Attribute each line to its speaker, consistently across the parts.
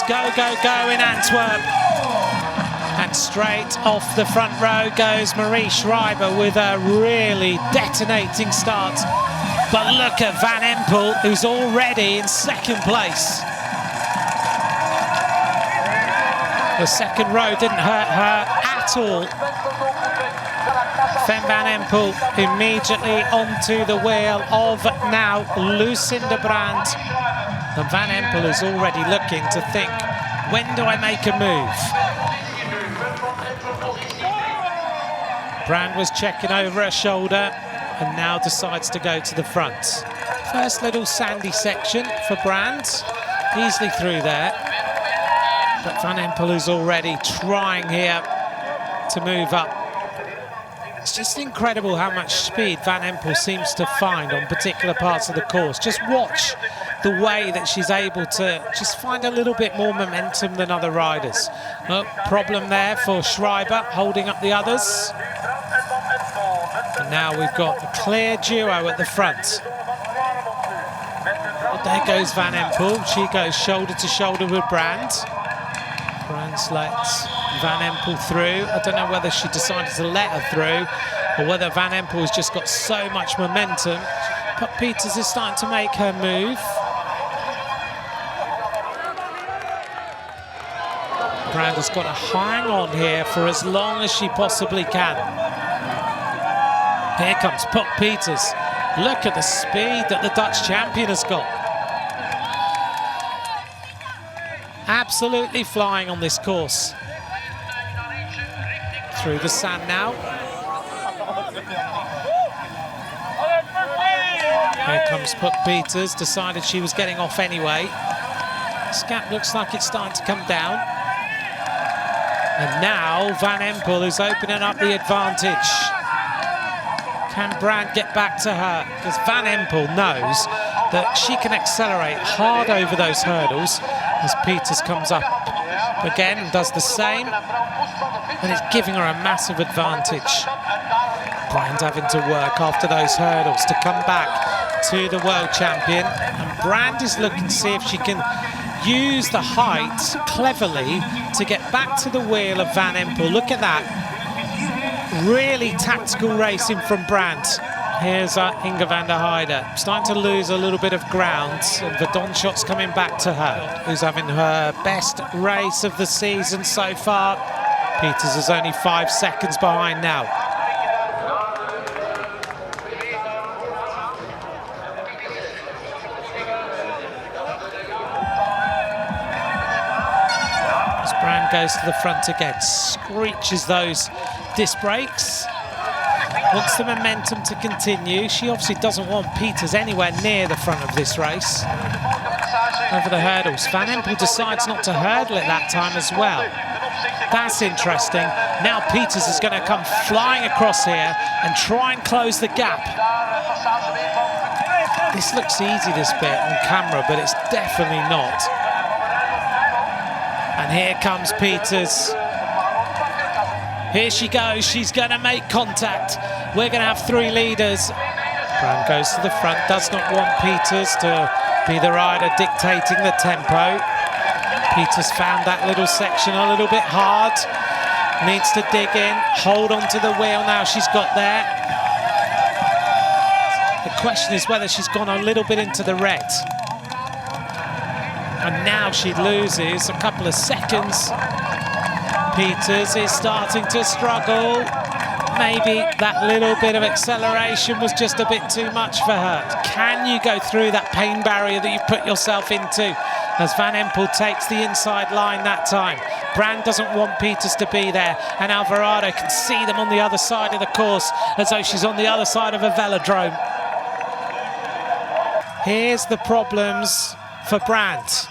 Speaker 1: is go, go, go in Antwerp. And straight off the front row goes Marie Schreiber with a really detonating start. But look at Van Empel, who's already in second place. The second row didn't hurt her at all. Van Empel immediately onto the wheel of now Lucinda Brand. And Van Empel is already looking to think, when do I make a move? Brand was checking over her shoulder and now decides to go to the front. First little sandy section for Brand, easily through there. But Van Empel is already trying here to move up. It's just incredible how much speed Van Empel seems to find on particular parts of the course. Just watch the way that she's able to just find a little bit more momentum than other riders. Oh, problem there for Schreiber, holding up the others. And now we've got a clear duo at the front. Well, there goes Van Empel. She goes shoulder to shoulder with Brand. Brand lets Van Empel through. I don't know whether she decided to let her through or whether Van Empel has just got so much momentum. But Pieterse is starting to make her move. Brand has got to hang on here for as long as she possibly can. Here comes Pieterse. Look at the speed that the Dutch champion has got. Absolutely flying on this course. Through the sand now. Here comes Pieterse, decided she was getting off anyway. This gap looks like it's starting to come down. And now Van Empel is opening up the advantage. Can Brand get back to her? Because Van Empel knows that she can accelerate hard over those hurdles as Pieterse comes up again and does the same. And it's giving her a massive advantage. Brand having to work after those hurdles to come back to the world champion. And Brand is looking to see if she can use the height cleverly to get back to the wheel of Van Empel. Look at that. Really tactical racing from Brand. Here's Inge van der Heide, starting to lose a little bit of ground. And Verdonschot's coming back to her, who's having her best race of the season so far. Pieterse is only 5 seconds behind now. As Brand goes to the front again, screeches those disc brakes. Wants the momentum to continue. She obviously doesn't want Pieterse anywhere near the front of this race. Over the hurdles. Van Empel decides not to hurdle it that time as well. That's interesting. Now Pieterse is going to come flying across here and try and close the gap. This looks easy, this bit, on camera, but it's definitely not. And here comes Pieterse. Here she goes, she's going to make contact. We're going to have 3 leaders. Brand goes to the front, does not want Pieterse to be the rider dictating the tempo. Pieterse found that little section a little bit hard. Needs to dig in, hold on to the wheel now she's got there. The question is whether she's gone a little bit into the red. And now she loses a couple of seconds. Pieterse is starting to struggle. Maybe that little bit of acceleration was just a bit too much for her. Can you go through that pain barrier that you put yourself into? As Van Empel takes the inside line that time. Brand doesn't want Pieterse to be there, and Alvarado can see them on the other side of the course as though she's on the other side of a velodrome. Here's the problems for Brand.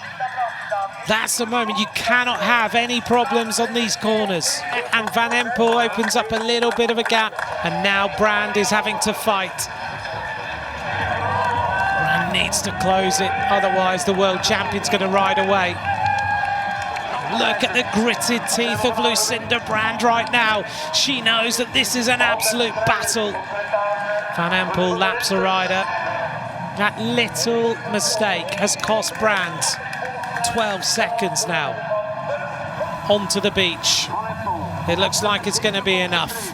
Speaker 1: That's the moment. You cannot have any problems on these corners. And Van Empel opens up a little bit of a gap, and now Brand is having to fight. Brand needs to close it, otherwise the world champion's going to ride away. Look at the gritted teeth of Lucinda Brand right now. She knows that this is an absolute battle. Van Empel laps a rider. That little mistake has cost Brand 12 seconds now onto the beach. It looks like it's going to be enough.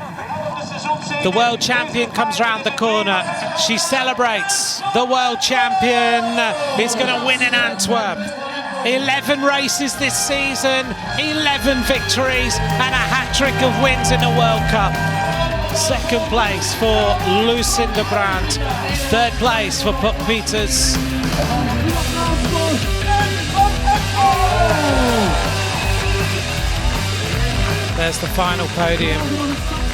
Speaker 1: The world champion comes round the corner. She celebrates. The world champion is going to win in Antwerp. 11 races this season, 11 victories and a hat-trick of wins in the World Cup. Second place for Lucinda Brandt. Third place for Pieterse. There's the final podium.